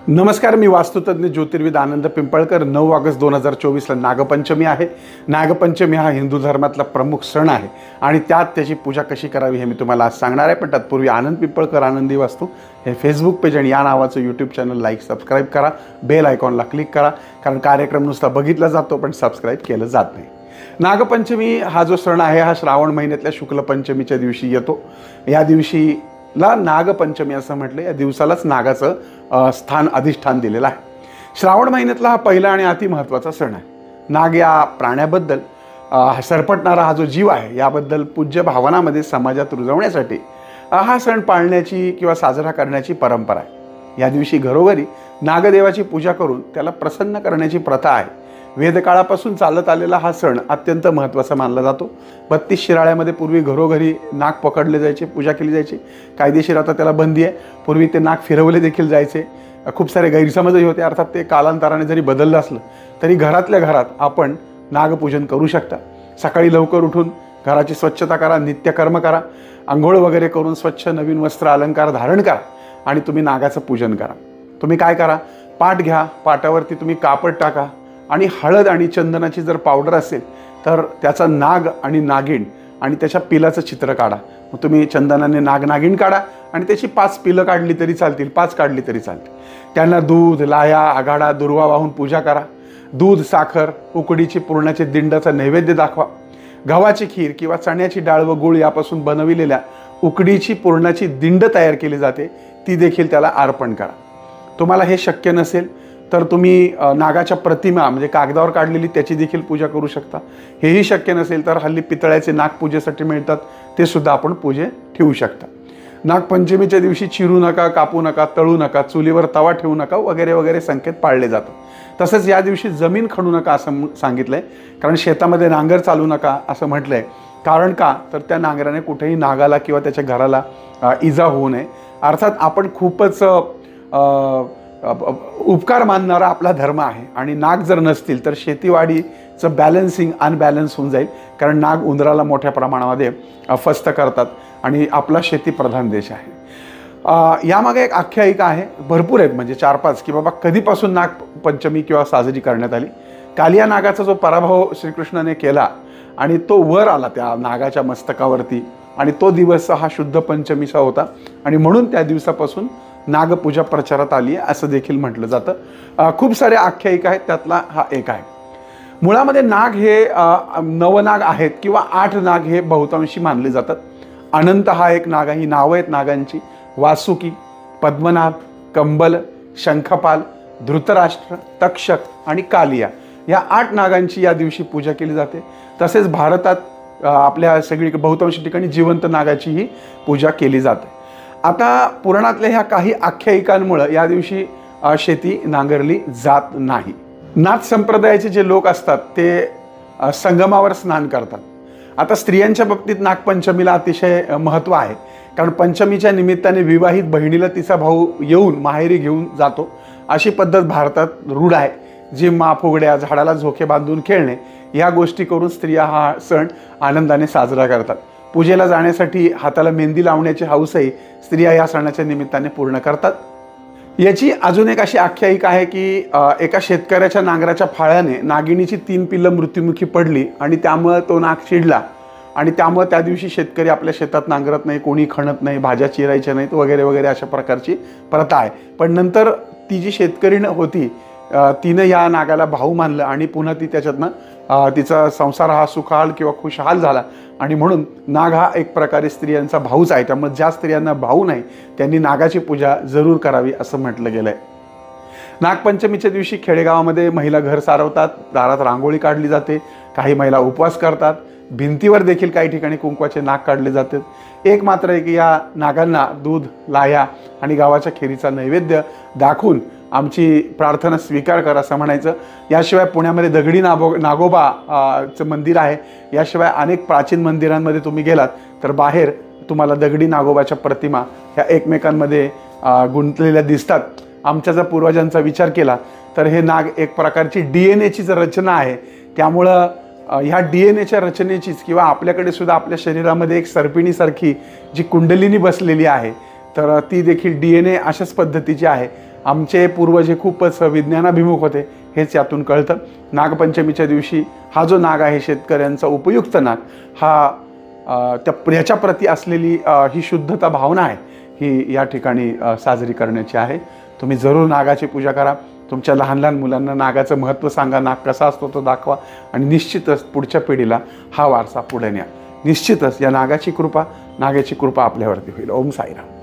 नमस्कार, मी वास्तुतज्ञ ज्योतिर्विद आनंद पिंपळकर। 9 ऑगस्ट 2024ला नागपंचमी आहे। नागपंचमी हा हिंदू धर्मातला प्रमुख सण आहे आणि त्यात त्याची पूजा कशी करावी हे मी तुम्हाला आज सांगणार आहे। पण तत्पूर्वी आनंद पिंपळकर आनंदी वास्तू हे फेसबुक पेज आणि या नावाचं यूट्यूब चॅनल लाईक सबस्क्राईब करा, बेल आयकॉनला क्लिक करा, कारण कार्यक्रम नुसता बघितला जातो पण सबस्क्राईब केलं जात नाही। नागपंचमी हा जो सण आहे हा श्रावण महिन्यातल्या शुक्ल पंचमीच्या दिवशी येतो। या दिवशी ला नागपंचमी असं म्हटलं, या दिवसालाच नागाचं स्थान अधिष्ठान दिलेलं आहे। श्रावण महिन्यातला हा पहिला आणि अति महत्त्वाचा सण आहे। नाग या प्राण्याबद्दल सरपटणारा हा जो जीव आहे याबद्दल पूज्य भावनामध्ये समाजात रुजवण्यासाठी हा सण पाळण्याची किंवा साजरा करण्याची परंपरा आहे। या दिवशी घरोघरी नागदेवाची पूजा करून त्याला प्रसन्न करण्याची प्रथा आहे। वेदकाळापासून चालत आलेला हा सण अत्यंत महत्त्वाचा मानला जातो। 32 शिराळ्यामध्ये पूर्वी घरोघरी नाग पकडले जायचे, पूजा केली जायची। कायदेशीर आता त्याला बंदी आहे। पूर्वी ते नाग फिरवले देखील जायचे। खूप सारे गैरसमजही होते, अर्थात ते कालांतराने जरी बदललं असलं तरी घरातल्या घरात आपण नागपूजन करू शकता। सकाळी लवकर उठून घराची स्वच्छता करा, नित्यकर्म करा, अंघोळ वगैरे करून स्वच्छ नवीन वस्त्र अलंकार धारण करा आणि तुम्ही नागाचं पूजन करा। तुम्ही काय करा, पाट घ्या, पाटावरती तुम्ही कापड टाका आणि हळद आणि चंदनाची जर पावडर असेल तर त्याचा नाग आणि नागिण आणि त्याच्या पिलाचं चित्र काढा। मग तुम्ही चंदनाने नाग नागिण काढा आणि त्याची 5 पिलं काढली तरी चालतील, 5 काढली तरी चालतील। त्यांना दूध, लाया, आघाडा, दुर्वा वाहून पूजा करा। दूध, साखर, उकडीची पुरणाचे दिंडाचा नैवेद्य दाखवा। गव्हाची खीर किंवा चण्याची डाळ व गूळ यापासून बनविलेल्या उकडीची पुरणाची दिंड तयार केली जाते, ती देखील त्याला अर्पण करा। तुम्हाला हे शक्य नसेल तर तुम्ही नागाच्या प्रतिमा म्हणजे कागदावर काढलेली त्याची देखील पूजा करू शकता। हेही शक्य नसेल तर हल्ली पितळ्याचे नाग पूजेसाठी मिळतात, ते सुद्धा आपण पूजे ठेवू शकता। नागपंचमीच्या दिवशी चिरू नका, कापू नका, तळू नका, चुलीवर तवा ठेवू नका वगैरे वगैरे संकेत पाळले जातात। तसंच या दिवशी जमीन खणू नका असं सांगितलंय, कारण शेतामध्ये नांगर चालू नका असं म्हटलंय। कारण का, तर त्या नांगराने कुठेही नागाला किंवा त्याच्या घराला इजा होऊ नये। अर्थात आपण खूपच उपकार मानणारा आपला धर्म आहे आणि नाग जर नसतील तर शेतीवाडीचं बॅलन्सिंग अनबॅलन्स होऊन जाईल, कारण नाग उंदराला मोठ्या प्रमाणामध्ये फस्त करतात आणि आपला शेतीप्रधान देश आहे। यामागे एक आख्यायिका आहे, भरपूर आहेत, म्हणजे 4-5 की बाबा कधीपासून नागपंचमी किंवा साजरी करण्यात आली। कालिया नागाचा जो पराभव श्रीकृष्णाने केला आणि तो वर आला त्या नागाच्या मस्तकावरती आणि तो दिवस हा शुद्ध पंचमीचा होता आणि म्हणून त्या दिवसापासून नागपूजा प्रचारात आली आहे असं देखील म्हटलं जातं। खूप साऱ्या आख्यायिका आहेत, त्यातला हा एक आहे। मुळामध्ये नाग हे 9 नाग आहेत किंवा 8 नाग हे बहुतांशी मानले जातात। अनंत हा एक नाग आहे, ही नावं आहेत नागांची। वासुकी, पद्मनाभ, कंबल, शंखपाल, धृतराष्ट्र, तक्षक आणि कालिया या 8 नागांची या दिवशी पूजा केली जाते। तसेच भारतात आपल्या सगळी बहुतांशी ठिकाणी जिवंत नागाचीही पूजा केली जाते। आता पुराणातल्या ह्या काही आख्यायिकांमुळे या दिवशी शेती नांगरली जात नाही। नाथ संप्रदायाचे जे लोक असतात ते संगमावर स्नान करतात। आता स्त्रियांच्या बाबतीत नागपंचमीला अतिशय महत्त्व आहे, कारण पंचमीच्या निमित्ताने विवाहित बहिणीला तिचा भाऊ येऊन माहेरी घेऊन जातो, अशी पद्धत भारतात रूढ आहे। जिम्मा, फुगड्या, झाडाला झोके बांधून खेळणे या गोष्टी करून स्त्रिया हा सण आनंदाने साजरा करतात। पूजेला जाण्यासाठी हाताला मेहंदी लावण्याची हौसही स्त्रिया या सणाच्या निमित्ताने पूर्ण करतात। याची अजून एक अशी आख्यायिका आहे की एका शेतकऱ्याच्या नांगराच्या फाळ्याने नागिणीची 3 पिल्लं मृत्युमुखी पडली आणि त्यामुळे तो नाग चिडला आणि त्यामुळे त्या दिवशी शेतकरी आपल्या शेतात नांगरत नाही, कोणी खणत नाही, भाज्या चिरायच्या नाहीत वगैरे वगैरे अशा प्रकारची प्रथा आहे। पण नंतर ती जी शेतकरीण होती तिनं या नागाला भाऊ मानलं आणि पुन्हा ती त्याच्यातनं तिचा संसार हा सुखाल किंवा खुशहाल झाला आणि म्हणून नाग हा एक प्रकारे स्त्रियांचा भाऊच आहे। त्यामुळे ज्या स्त्रियांना भाऊ नाही त्यांनी नागाची पूजा जरूर करावी असं म्हटलं गेलंय। नागपंचमीच्या दिवशी खेडेगावामध्ये महिला घर सारवतात, दारात रांगोळी काढली जाते, काही महिला उपवास करतात, भिंतीवर देखील काही ठिकाणी कुंकवाचे नाग काढले जातात। एक मात्र आहे की या नागांना दूध, लाया आणि गावाच्या खिरीचा नैवेद्य दाखवून आमची प्रार्थना स्वीकार करा असं म्हणायचं। याशिवाय पुण्यामध्ये दगडी नागोबाचं मंदिर आहे। याशिवाय अनेक प्राचीन मंदिरांमध्ये तुम्ही गेलात तर बाहेर तुम्हाला दगडी नागोबाच्या प्रतिमा ह्या एकमेकांमध्ये गुंतलेल्या दिसतात। आमच्या जर पूर्वजांचा विचार केला तर हे नाग एक प्रकारची DNA-चीच रचना आहे। त्यामुळं ह्या DNA-च्या रचनेचीच किंवा आपल्याकडे सुद्धा आपल्या शरीरामध्ये एक सर्पिणीसारखी जी कुंडलिनी बसलेली आहे तर ती देखील DNA अशाच पद्धतीची आहे आमचे पूर्वज हे खूपच विज्ञानाभिमुख होते हेच यातून कळतं. नागपंचमीच्या दिवशी हा जो नाग आहे शेतकऱ्यांचा उपयुक्त नाग, हा याच्याप्रती असलेली ही शुद्धता भावना आहे ही या ठिकाणी साजरी करण्याची आहे. तुम्ही जरूर नागाची पूजा करा. तुमच्या लहान लहान मुलांना नागाचं महत्त्व सांगा, नाग कसा असतो तो दाखवा आणि निश्चितच पुढच्या पिढीला हा वारसा पुढे न्या. निश्चितच या नागाची कृपा आपल्यावरती होईल. ओम साईराम.